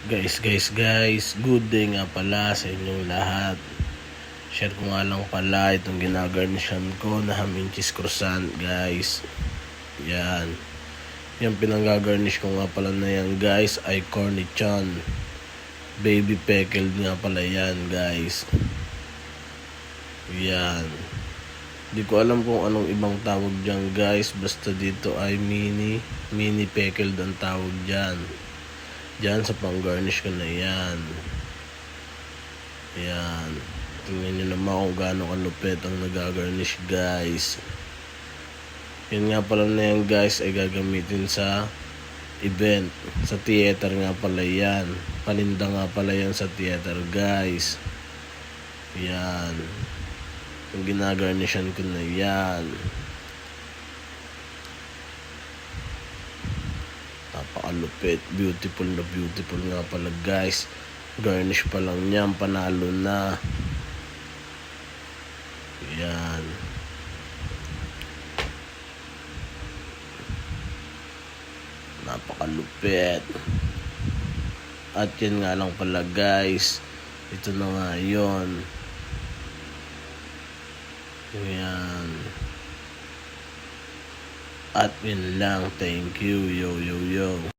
Guys, good day nga pala sa inyong lahat. Share ko nga lang pala itong ginagarnishan ko na ham and cheese croissant, guys. Yan. Yung pinanggagarnish ko nga pala na yan, guys, ay cornichon. Baby pickled nga pala yan, guys. Yan. Di ko alam kung anong ibang tawag dyan, guys. Basta dito ay mini pickled ang tawag dyan. Diyan sa pang-garnish ko na yan. Yan. Tingnan nyo naman kung gaano kalupit ang nagagarnish, guys. Yan nga pala na yan, guys, ay gagamitin sa event. Sa theater nga pala yan. Paninda nga pala yan sa theater, guys. Yan. Yung ginagarnishan ko na yan. Napakalupit, beautiful nga pala, guys. Garnish pa lang niyan, panalo na. Yan. Napakalupit. At yan nga lang pala, guys. Ito na nga yun. Yan. At yun lang. Thank you. Yo.